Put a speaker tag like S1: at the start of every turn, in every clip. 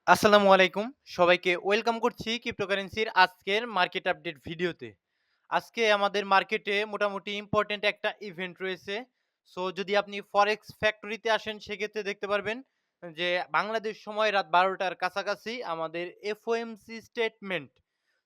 S1: আসসালামু আলাইকুম। সবাইকে ওয়েলকাম করছি ক্রিপ্টোকারেন্সির আজকের মার্কেট আপডেট ভিডিওতে। আজকে আমাদের মার্কেটে মোটামুটি ইম্পোর্টেন্ট একটা ইভেন্ট রয়েছে। সো যদি আপনি ফরেক্স ফ্যাক্টরিতে আসেন সেক্ষেত্রে দেখতে পারবেন যে বাংলাদেশ সময় রাত ১২ টার কাছাকাছি আমাদের এফওএমসি স্টেটমেন্ট।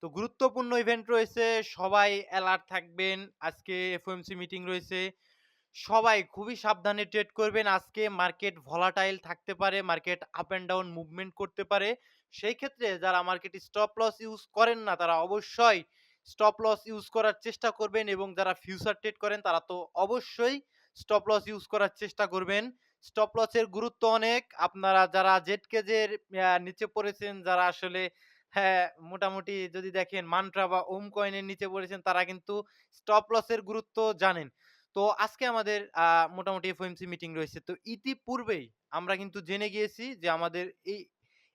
S1: তো গুরুত্বপূর্ণ ইভেন্ট রয়েছে। সবাই অ্যালার্ট থাকবেন। আজকে এফওএমসি মিটিং রয়েছে। সবাই খুবই সাবধানে ট্রেড করবেন। আজকে মার্কেট ভলাটাইল থাকতে পারে, market up and down movement করতে পারে। সেই ক্ষেত্রে যারা মার্কেটে স্টপ লস ইউজ করেন না, তারা অবশ্যই স্টপ লস ইউজ করার চেষ্টা করবেন এবং যারা ফিউচার ট্রেড করেন তারা তো অবশ্যই স্টপ লস ইউজ করার চেষ্টা করবেন। স্টপ লসের গুরুত্ব অনেক। আপনারা যারা জেড কেজের নিচে পড়েছেন, যারা আসলে হ্যাঁ, মোটামুটি যদি দেখেন মান্ট্রা বা ওম কয়েনের নিচে পড়েছেন, তারা কিন্তু স্টপ লসের গুরুত্ব জানেন। তো আজকে আমাদের মোটামুটি এফওএমসি মিটিং রয়েছে। তো ইতিপূর্বেই আমরা কিন্তু জেনে গিয়েছি যে আমাদের এই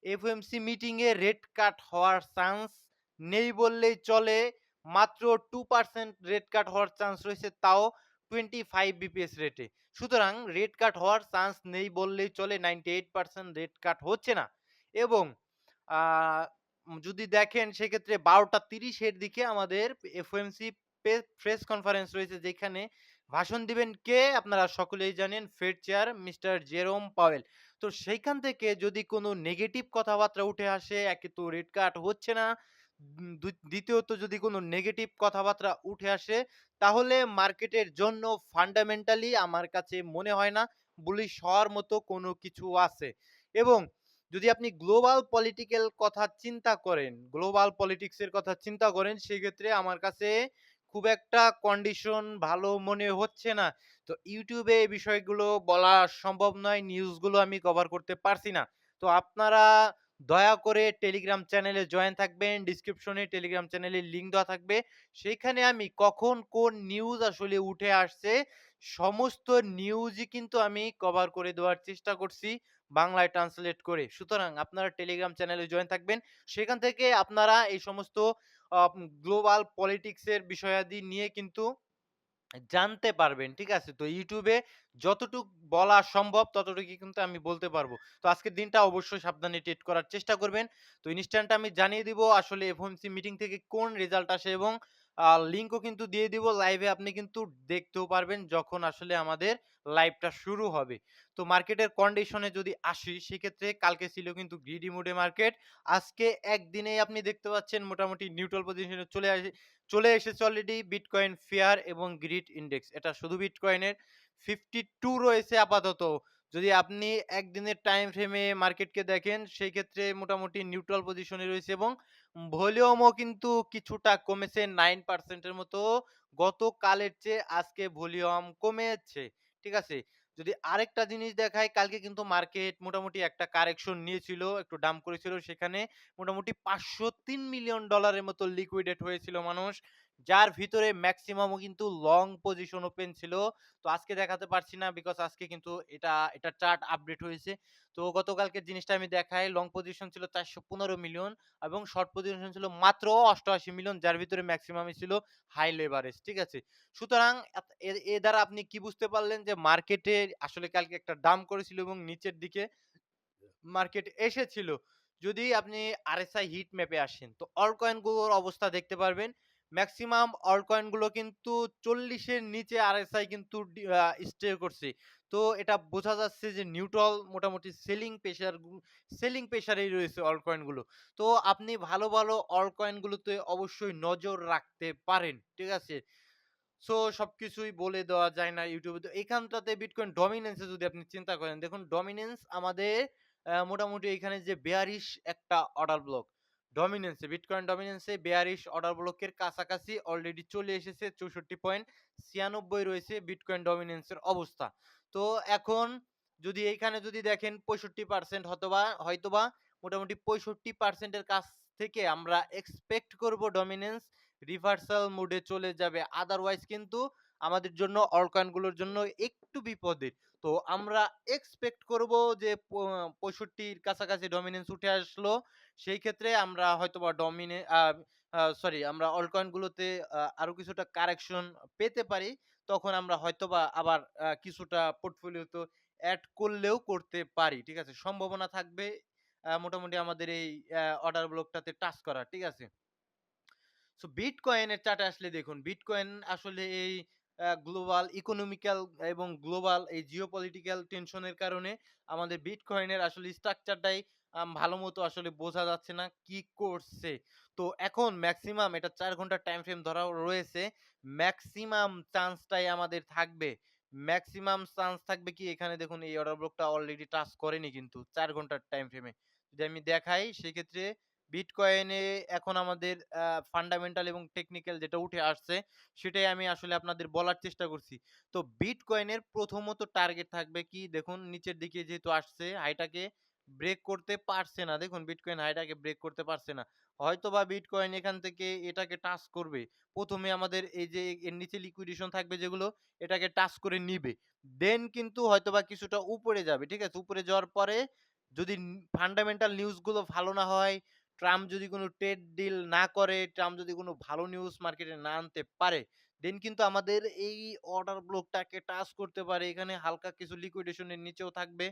S1: এফওএমসি মিটিং এ রেট কাট হওয়ার চান্স নেই বললেই চলে। মাত্র 2% রেট কাট হওয়ার চান্স রয়েছে, তাও 25 বিপিএস রেটে। সুতরাং রেট কাট হওয়ার চান্স নেই বললেই চলে। 98% রেট কাট হচ্ছে না। এবং আ যদি দেখেন সেক্ষেত্রে ১২:৩০ এর দিকে আমাদের এফওএমসি প্রেস কনফারেন্স রয়েছে, যেখানে ভাষণ দিবেন কে? আপনারা সকলেই জানেন, ফেড চেয়ার মিস্টার জেরোম পাওয়েল। তো সেইখান থেকে যদি কোনো নেগেটিভ কথাবার্তা উঠে আসে, একে তো রেট কাট হচ্ছে না, দ্বিতীয়ত যদি কোনো নেগেটিভ কথাবার্তা উঠে আসে, তাহলে মার্কেটের জন্য ফান্ডামেন্টালি আমার কাছে মনে হয় না বুলিশ হওয়ার মতো কোনো কিছু আছে। এবং যদি আপনি গ্লোবাল পলিটিক্যাল কথা চিন্তা করেন, গ্লোবাল পলিটিক্স এর কথা চিন্তা করেন, সেক্ষেত্রে আমার কাছে খুব একটা কন্ডিশন ভালো মনে হচ্ছে না। তো YouTube এ এই বিষয়গুলো বলা সম্ভব নয়। নিউজগুলো আমি কভার করতে পারছি না। তো আপনারা দয়া করে টেলিগ্রাম চ্যানেলে জয়েন থাকবেন। ডেসক্রিপশনে টেলিগ্রাম চ্যানেলের লিংক দেওয়া থাকবে। সেইখানে আমি কখন কোন নিউজ আসলে উঠে আসছে, সমস্ত নিউজই কিন্তু আমি কভার করে দেওয়ার চেষ্টা করছি, বাংলায় ট্রান্সলেট করে। সুতরাং আপনারা টেলিগ্রাম চ্যানেলে জয়েন থাকবেন। সেখান থেকে আপনারা এই সমস্ত গ্লোবাল পলিটিক্স এর বিষয়াদি নিয়ে কিন্তু জানতে পারবেন। ঠিক আছে? তো YouTube এ যতটুক বলা সম্ভব ততটুকুই কিন্তু আমি বলতে পারবো। তো আজকের দিনটা অবশ্যই সাবধানে ট্রেড করার চেষ্টা করবেন। তো ইনস্ট্যান্ট আমি জানিয়ে দিব আসলে FOMC মিটিং থেকে কোন রেজাল্ট আসে, এবং লিংকও কিন্তু দিয়ে দিব। লাইভে আপনি কিন্তু দেখতেও পারবেন যখন আসলে আমাদের লাইভটা শুরু হবে। তো মার্কেটের কন্ডিশনে যদি আসি, সেক্ষেত্রে কালকে ছিল কিন্তু গ্রিডি মুডে মার্কেট। আজকে একদিনেই আপনি দেখতে পাচ্ছেন মোটামুটি নিউট্রাল পজিশনে চলে এসেছে অলরেডি বিটকয়েন ফেয়ার এবং গ্রিড ইন্ডেক্স। এটা শুধু বিটকয়েনের 52 রয়েছে আপাতত। যদি আপনি একদিনের টাইম ফ্রেমে মার্কেটকে দেখেন, সেই ক্ষেত্রে মোটামুটি নিউট্রাল পজিশনে রয়েছে এবং ভলিউমও কিন্তু কিছুটা কমেছে, 9% এর মতো। গতকালের চেয়ে আজকে ভলিউম কমেছে। ঠিক আছে? যদি আরেকটা জিনিস দেখাই, কালকে কিন্তু মার্কেট মোটামুটি একটা কারেকশন নিয়েছিল, একটু ডাম্প করেছিল। সেখানে মোটামুটি $503 মিলিয়ন মতো লিকুইডেট হয়েছিল মানুষ। যার ভিতরে মেক্সিমামও কিন্তু লং পজিশন ওপেন ছিল। তো আজকে দেখাতে পারছি না, বিকজ আজকে কিন্তু এটা চার্ট আপডেট হয়েছে। তো গতকালকের জিনিসটা আমি দেখাই, লং পজিশন ছিল 415 মিলিয়ন এবং শর্ট পজিশন ছিল মাত্র 88 মিলিয়ন, যার ভিতরে মেক্সিমামই ছিল হাই লেভারেজ। ঠিক আছে? সুতরাং এ দ্বারা আপনি কি বুঝতে পারলেন যে মার্কেটে আসলে কালকে একটা ডাম্প করেছিল এবং নিচের দিকে মার্কেট এসেছিল। যদি আপনি আরএসআই হিট ম্যাপে আসেন, তো অল্ট কয়েন গুলোর অবস্থা দেখতে পারবেন। মেক্সিমাম অল্ট কয়েন গুলো কিন্তু 40 এর নিচে আরএসআই কিন্তু স্টে করছে। তো এটা বোঝা যাচ্ছে যে নিউট্রাল মোটামুটি সেলিং প্রেশারেই রয়েছে অল্ট কয়েন গুলো। তো আপনি ভালো, ভালো অল্ট কয়েন গুলোতে অবশ্যই নজর রাখতে পারেন। ঠিক আছে? সো সবকিছুই বলে দেওয়া যায় না ইউটিউবে। তো এখানটাতে বিটকয়েন ডমিন্যান্স এ যদি আপনি চিন্তা করেন, দেখুন ডমিন্যান্স আমাদের মোটামুটি এখানে যে বেয়ারিশ একটা অর্ডার ব্লক, ডমিন্যান্স এ বিটকয়েন ডমিন্যান্স এ বেয়ারিশ অর্ডার ব্লকের কাছাকাছি অলরেডি চলে এসেছে। 64.96 রয়েছে বিটকয়েন ডমিন্যান্স এর অবস্থা। তো এখন যদি এইখানে যদি দেখেন 65% হয়তোবা মোটামুটি 65% এর কাছ থেকে আমরা এক্সপেক্ট করব ডমিন্যান্স রিভার্সাল মুডে চলে যাবে। আদারওয়াইজ কিন্তু আমাদের জন্য অল্টকয়েন গুলোর জন্য একটু বিপদের। তো আমরা এক্সপেক্ট করব যে 65 র কাছাকাছি ডমিন্যান্স উঠে আসলো। সেই ক্ষেত্রে আমরা হয়তোবা ডমিনে আ আ সরি আমরা অল্টকয়েন গুলোতে আরো কিছুটা কারেকশন পেতে পারি। তখন আমরা হয়তোবা আবার কিছুটা পোর্টফোলিওতে এড করলেও করতে পারি। ঠিক আছে? সম্ভাবনা থাকবে। মোটামুটি আমাদের এই অর্ডার ব্লকটাতে টাচ করা। ঠিক আছে? সো বিটকয়েনের চার্টে আসলে দেখুন, বিটকয়েন আসলে এই গ্লোবাল ইকোনমিক্যাল এবং গ্লোবাল এই জিওপলিটিক্যাল টেনশনের কারণে আমাদের বিটকয়েনের আসলে স্ট্রাকচারটাই ভালোমতো আসলে বোঝা যাচ্ছে না কি করছে। তো এখন মেক্সিমাম এটা ৪ ঘন্টার টাইম ফ্রেম ধরা রয়েছে। মেক্সিমাম চান্সটাই আমাদের থাকবে। মেক্সিমাম চান্স থাকবে কি এখানে দেখুন এই অর্ডার ব্লকটা অলরেডি টাচ করেনি কিন্তু ৪ ঘন্টার টাইম ফ্রেমে। যদি আমি দেখাই সেক্ষেত্রে বিটকয়েনে এখন আমাদের ফান্ডামেন্টাল এবং টেকনিক্যাল যেটা উঠে আসছে, সেটাই আমি আসলে আপনাদের বলার চেষ্টা করছি। তো বিটকয়েনের প্রথমত টার্গেট থাকবে কি দেখুন নিচের দিকে যেহেতু আসছে হাইটাকে ব্রেক করতে পারছে না। দেখুন বিটকয়েন হাইটাকে ব্রেক করতে পারছে না। হয়তোবা বিটকয়েন এখান থেকে এটাকে টাচ করবে। ১ম এ আমাদের এই যে এর নিচে লিকুইডেশন থাকবে যেগুলো এটাকে টাচ করে নিবে। দেন কিন্তু হয়তোবা কিছুটা উপরে যাবে। ঠিক আছে? উপরে যাওয়ার পরে যদি ফান্ডামেন্টাল নিউজ গুলো ভালো না হয়, ট্রাম্প যদি কোনো ট্রেড ডিল না করে, ট্রাম্প যদি কোনো ভালো নিউজ মার্কেটে না আনতে পারে, দেন কিন্তু আমাদের এই অর্ডার ব্লকটাকে টাচ করতে পারে। এখানে হালকা কিছু লিকুইডেশন এর নিচেও থাকবে।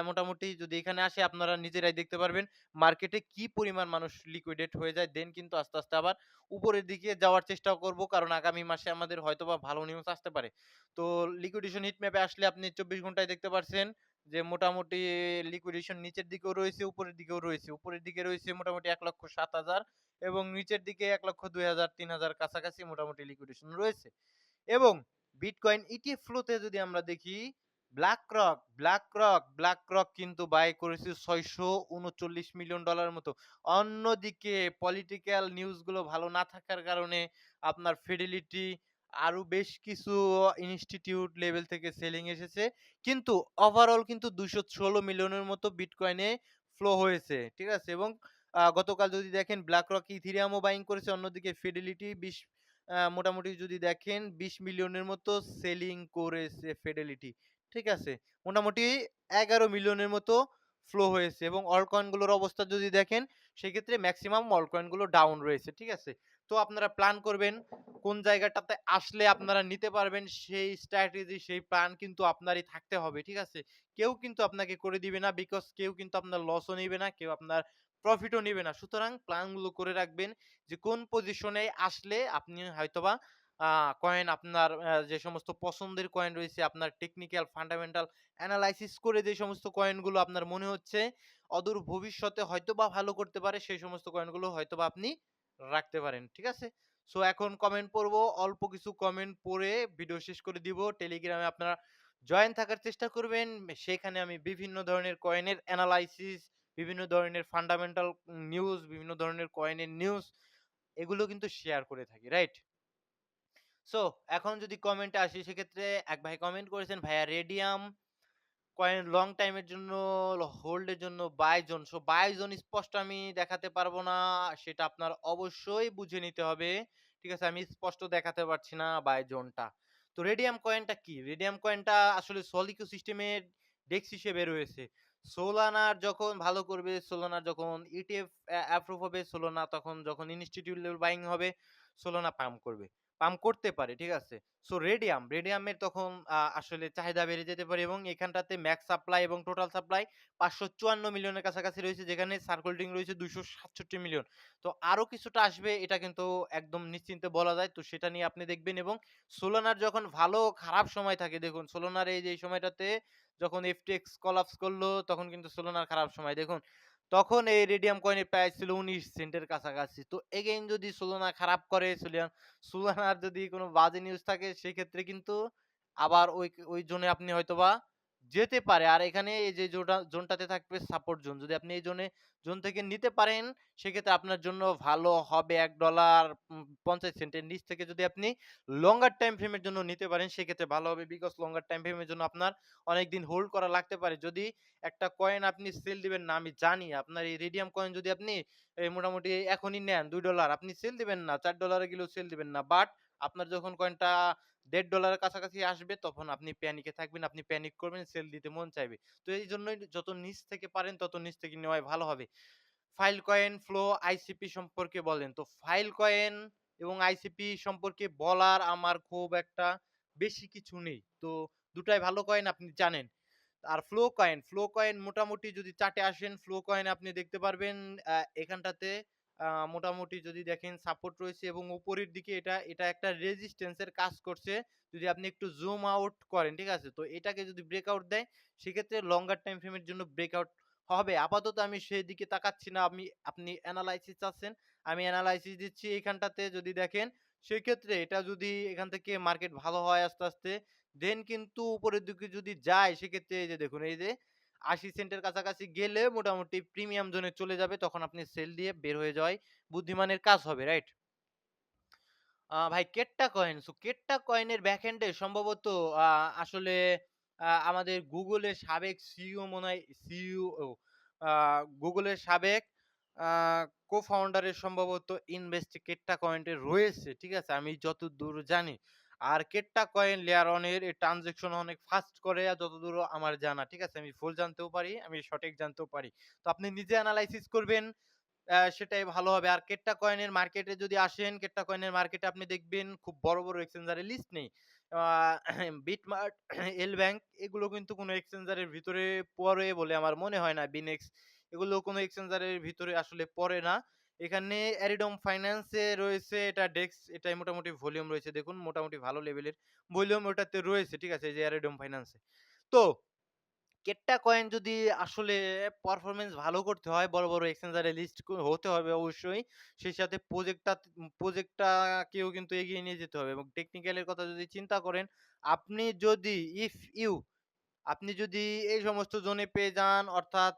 S1: মোটামুটি যদি এখানে আসে আপনারা নিজেরাই দেখতে পারবেন মার্কেটে কি পরিমাণ মানুষ লিকুইডেট হয়ে যায়। দেন কিন্তু আস্তে, আস্তে আবার উপরের দিকে যাওয়ার চেষ্টা করব। কারণ আগামী মাসে আমাদের হয়তোবা ভালো নিউজ আসতে পারে। তো লিকুইডেশন হিট ম্যাপে আসলে আপনি ২৪ ঘন্টায় দেখতে পারছেন যে মোটামুটি লিকুইডেশন নিচের দিকেও রয়েছে, উপরের দিকেও রয়েছে। উপরের দিকে রয়েছে মোটামুটি ১,৭০,০০০ এবং নিচের দিকে ১,২,০০০, ৩,০০০ কাছাকাছি মোটামুটি লিকুইডেশন রয়েছে। এবং বিটকয়েন ইটিএফ ফ্লোতে যদি আমরা দেখি ব্ল্যাক রক কিন্তু বাই করেছে $৬৩৯ মিলিয়ন মতো। অন্যদিকে পলিটিক্যাল নিউজ গুলো ভালো না থাকার কারণে আপনার ফিডেলিটি আরো বেশ কিছু ইনস্টিটিউট লেভেল থেকে সেলিং এসেছে। কিন্তু ওভারঅল কিন্তু ২১৬ মিলিয়নের মতো বিটকয়েনে ফ্লো হয়েছে। ঠিক আছে? এবং গতকাল যদি দেখেন BlackRock ইথেরিয়ামও বাইং করেছে। অন্যদিকে ফিডেলিটি মোটামুটি যদি দেখেন ২০ মিলিয়নের মতো সেলিং করেছে ফিডেলিটি। ঠিক আছে? মোটামুটি ১১ মিলিয়নের মতো ফ্লো হয়েছে এবং অল্ট কয়েন গুলোর অবস্থা যদি দেখেন সেক্ষেত্রে মেক্সিমাম অল্ট কয়েন গুলো ডাউন রয়েছে। ঠিক আছে? তো আপনারা প্ল্যান করবেন কোন জায়গাটাতে আসলে আপনারা নিতে পারবেন সেই স্ট্র্যাটেজি সেই প্ল্যান কিন্তু আপনারই থাকতে হবে। ঠিক আছে? কেউ কিন্তু আপনাকে করে দিবে না। বিকজ কেউ কিন্তু আপনার লসও নিবে না, কেউ আপনার প্রফিটও নিবে না। সুতরাং প্ল্যান গুলো করে রাখবেন যে কোন পজিশনে আসলে আপনি হয়তোবা আ কয়েন আপনার যে সমস্ত পছন্দের কয়েন রয়েছে, আপনার টেকনিক্যাল ফান্ডামেন্টাল এনালাইসিস করে যে সমস্ত কয়েনগুলো আপনার মনে হচ্ছে অদূর ভবিষ্যতে হয়তোবা ভালো করতে পারে, সেই সমস্ত কয়েনগুলো হয়তোবা আপনি রাখতে পারেন। ঠিক আছে? সো এখন কমেন্ট পড়বো। অল্প কিছু কমেন্ট পড়ে ভিডিও শেষ করে দিব। টেলিগ্রামে আপনারা জয়েন থাকার চেষ্টা করবেন। সেখানে আমি বিভিন্ন ধরনের কয়েনের এনালাইসিস, বিভিন্ন ধরনের ফান্ডামেন্টাল নিউজ, বিভিন্ন ধরনের কয়েনের নিউজ এগুলো কিন্তু শেয়ার করে থাকি। রাইট? সো এখন যদি কমেন্টে আসি সেক্ষেত্রে এক ভাই কমেন্ট করেছেন, "ভাইয়া রেডিয়াম কয়েন লং টাইম এর জন্য হোল্ড এর জন্য বাই জোন।" সো বাই জোন স্পষ্ট আমি দেখাতে পারবো না। সেটা আপনার অবশ্যই বুঝে নিতে হবে। ঠিক আছে? আমি স্পষ্ট দেখাতে পারছি না বাই জোনটা। তো রেডিয়াম কয়েনটা কি? রেডিয়াম কয়েনটা আসলে সল ইকোসিস্টেমের ডেক্স হিসেবে রয়েছে। সোলানার যখন ভালো করবে, সোলানার যখন ইটিএফ অ্যাপ্রুভ হবে, সোলানা তখন যখন ইনস্টিটিউট লেভেল বাইং হবে, সোলানা পাম্প করবে। পাম্প করতে পারে। ঠিক আছে? সো রেডিয়ামের তখন আসলে চাহিদা বেড়ে যেতে পারে এবং এখানটাতে ম্যাক্স সাপ্লাই এবং টোটাল সাপ্লাই ৫৫৪ মিলিয়নের কাছাকাছি রয়েছে যেখানে সার্কুলেটিং রয়েছে ২৬৭ মিলিয়ন। তো আরো কিছুটা আসবে এটা কিন্তু একদম নিশ্চিন্তে বলা যায়। তো সেটা নিয়ে আপনি দেখবেন এবং সোলানার যখন ভালো খারাপ সময় থাকে দেখুন সোলানার এই যে এই সময়টাতে যখন এফটিএক্স কোলাপস করলো তখন কিন্তু সোলানার খারাপ সময় দেখুন। তখন এই রেডিয়াম কয়েনের প্রাইস ছিল ১৯ সেন্টের কাছাকাছি। তো এগেইন যদি সোলানা খারাপ করে সুলানার যদি কোনো বাজে নিউজ থাকে সেক্ষেত্রে কিন্তু আবার ওই জোনে আপনি হয়তোবা যেতে পারে। আর এখানে এই যে জোনটাতে থাকবে সাপোর্ট জোন। যদি আপনি এই জোন থেকে নিতে পারেন সেক্ষেত্রে আপনার জন্য ভালো হবে $১ ৫০ সেন্টের নিচ থেকে যদি আপনি লঙ্গার টাইম ফ্রেম এর জন্য নিতে পারেন সেক্ষেত্রে ভালো হবে। বিকজ লঙ্গার টাইম ফ্রেম এর জন্য আপনার অনেকদিন হোল্ড করা লাগতে পারে। যদি একটা কয়েন আপনি সেল দিবেন না আমি জানি। আপনার এই রেডিয়াম কয়েন যদি আপনি মোটামুটি এখনই নেন $২ আপনি সেল দিবেন না। $৪ এ গেলেও সেল দিবেন না। বাট আপনার যখন কয়েনটা $১.৫ এর কাছাকাছি আসবে তখন আপনি প্যানিকে থাকবেন। আপনি প্যানিক করবেন, সেল দিতে মন চাইবে। তো এইজন্যই যত নিচ থেকে পারেন তত নিচ থেকে নেওয়াই ভালো হবে। ফাইল কয়েন, ফ্লো, আইসিপি সম্পর্কে বলেন। তো ফাইল কয়েন এবং আইসিপি সম্পর্কে বলার আমার খুব একটা বেশি কিছু নেই। তো দুটাই ভালো কয়েন আপনি জানেন। আর ফ্লো কয়েন মোটামুটি যদি চার্টে আসেন, ফ্লো কয়েন আপনি দেখতে পারবেন এখানটাতে মোটামুটি যদি দেখেন সাপোর্ট রয়েছে এবং উপরের দিকে এটা একটা রেজিস্ট্যান্স এর কাজ করছে। যদি আপনি একটু জুম আউট করেন, ঠিক আছে? তো এটাকে যদি ব্রেকআউট দেয়, সেক্ষেত্রে লঙ্গার টাইম ফ্রেম এর জন্য ব্রেকআউট হবে। আপাতত আমি সেদিকে তাকাচ্ছি না। আপনি এনালাইসিস চাচ্ছেন, আমি এনালাইসিস দিচ্ছি এইখানটাতে যদি দেখেন, সেক্ষেত্রে এটা যদি এখান থেকে মার্কেট ভালো হয় আস্তে, আস্তে দেন কিন্তু উপরের দিকে যদি যায়, সেক্ষেত্রে এই যে দেখুন, এই যে ৮০ সেন্টের কাছাকাছি গেলে মোটামুটি প্রিমিয়াম জোনে চলে যাবে। তখন আপনি সেল দিয়ে বের হয়ে যাওয়াই বুদ্ধিমানের কাজ হবে, রাইট? ভাই কেট্টা কয়েন। সো কেট্টা কয়েনের ব্যাকএন্ডে সম্ভবত আ আসলে আমাদের গুগলের সাবেক সিইও মনে হয় সিইও আ গুগলের সাবেক আ co-founder সম্ভবত ইনভেস্ট কেট্টা কয়েন্টে রয়েছে। ঠিক আছে? আমি যতদূর জানি। আর কেট্টা কয়েন লেয়ার অন এর ট্রান্সেকশন অনেক ফাস্ট করে যতদূর আমার জানা। ঠিক আছে? আমি ভুল জানতেও পারি, আমি সঠিক জানতেও পারি। তো আপনি নিজে এনালাইসিস করবেন। সেটাই ভালো হবে। আর কেট্টা কয়েনের মার্কেটে যদি আসেন, কেট্টা কয়েনের মার্কেটে আপনি দেখবেন খুব বড়, বড় এক্সচেঞ্জারের লিস্ট নেই। আ বিটমার্ট, এল ব্যাংক এগুলো কিন্তু কোনো এক্সচেঞ্জারের ভিতরে পড়ে বলে আমার মনে হয় না। বিনেক্স এগুলো কোনো এক্সচেঞ্জারের ভিতরে আসলে পড়ে না। এখানে অ্যারিডম ফাইন্যান্স এ রয়েছে, এটা ডেক্স, এটায় মোটামুটি ভলিউম রয়েছে দেখুন, মোটামুটি ভালো লেভেলের ভলিউম ওটাতে রয়েছে। ঠিক আছে? এই যে অ্যারিডম ফাইন্যান্স এ। তো কেট্টা কয়েন যদি আসলে পারফরম্যান্স ভালো করতে হয়, বড়, বড় এক্সচেঞ্জারে লিস্ট হতে হবে অবশ্যই। সেই সাথে প্রজেক্টটাকেও কিন্তু এগিয়ে নিয়ে যেতে হবে এবং টেকনিক্যাল এর কথা যদি চিন্তা করেন, আপনি যদি ইফ ইউ আপনি যদি এই সমস্ত জোনে পেয়ে যান, অর্থাৎ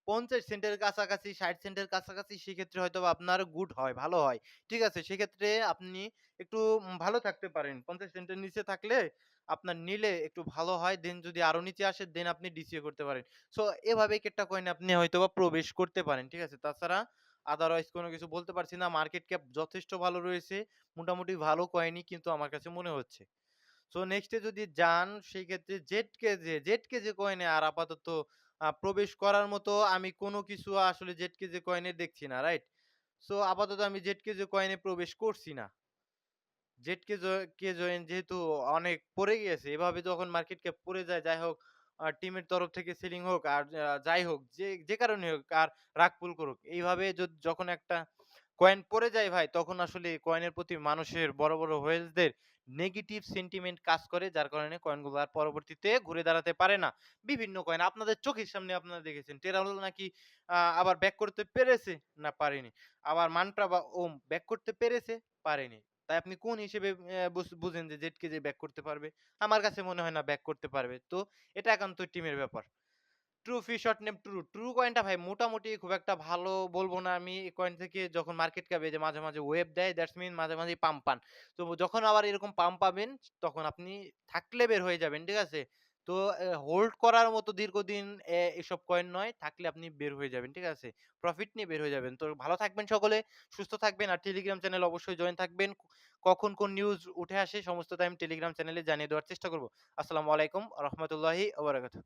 S1: ৫০ সেন্টের কাছাকাছি, ৬০ সেন্টের কাছাকাছি, সেক্ষেত্রে হয়তোবা আপনার গুড হয়, ভালো হয়। ঠিক আছে? সেক্ষেত্রে আপনি একটু ভালো থাকতে পারেন। ৫০ সেন্টের নিচে থাকলে আপনার নিলে একটু ভালো হয়। দেন যদি আরো নিচে আসে দেন আপনি ডিসিএ করতে পারেন। সো এভাবে কেট্টা কয়েনে আপনি হয়তোবা প্রবেশ করতে পারেন। ঠিক আছে? তাছাড়া আদারওয়াইজ কোন কিছু বলতে পারছি না। মার্কেট ক্যাপ যথেষ্ট ভালো রয়েছে। মোটামুটি ভালো কয়েনই কিন্তু আমার কাছে মনে হচ্ছে। সো নেক্সট এ যদি যান, সেই ক্ষেত্রে জেড কেজে কয়েনে আর আপাতত প্রবেশ করার মতো আমি কোনো কিছু আসলে জেড কেজে কয়েনে দেখছি না, রাইট? সো আপাতত আমি জেড কেজে কয়েনে প্রবেশ করছি না। জেড কে জয়েন যেহেতু অনেক পড়ে গিয়েছে, এভাবে যখন মার্কেট ক্যাপ পড়ে যায়, যাই হোক টিমের তরফ থেকে সেলিং হোক আর যাই হোক, যে কারণে হোক আর রাগ পুল করুক। এইভাবে যখন একটা কয়েন পড়ে যায় ভাই, তখন আসলে কয়েনের প্রতি মানুষের বড়, বড় হোয়েলসদের নেগেটিভ সেন্টিমেন্ট কাজ করে, যার কারণে কয়েনগুলো আর পরবর্তীতে ঘুরে দাঁড়াতে পারে না। বিভিন্ন কয়েন আপনাদের চোখের সামনে আপনারা দেখেছেন। টেরাল নাকি আবার ব্যাক করতে পেরেছে? না পারেনি। আবার মান্ট্রা বা ওম ব্যাক করতে পেরেছে? পারেনি। তাই আপনি কোন হিসেবে বুঝেন যে জেডকে ব্যাক করতে পারবে? আমার কাছে মনে হয় না ব্যাক করতে পারবে। তো এটা একান্ত টিমের ব্যাপার। True fish short name true. True কয়েনটা ভাই মোটামুটি খুব একটা ভালো বলব না আমি। এই কয়েন থেকে যখন মার্কেট ক্যাপ এই যে মাঝে, মাঝে ওয়েভ দেয়, দ্যাটস মিন মাঝে, মাঝেই পাম্প পান। তো যখন আবার এরকম পাম্প পাবেন, তখন আপনি থাকলে বের হয়ে যাবেন। ঠিক আছে? তো হোল্ড করার মতো দীর্ঘদিন এসব কয়েন নয়। থাকলে আপনি বের হয়ে যাবেন। ঠিক আছে? প্রফিট নিয়ে বের হয়ে যাবেন। তো ভালো থাকবেন সকলে, সুস্থ থাকবেন আর টেলিগ্রাম চ্যানেলে অবশ্যই জয়েন থাকবেন। কখন কোন নিউজ উঠে আসে সমস্ত টাইম টেলিগ্রাম চ্যানেলে জানিয়ে দেওয়ার চেষ্টা করব। আসসালামু আলাইকুম ওয়া রাহমাতুল্লাহি ওয়া বারাকাতুহু।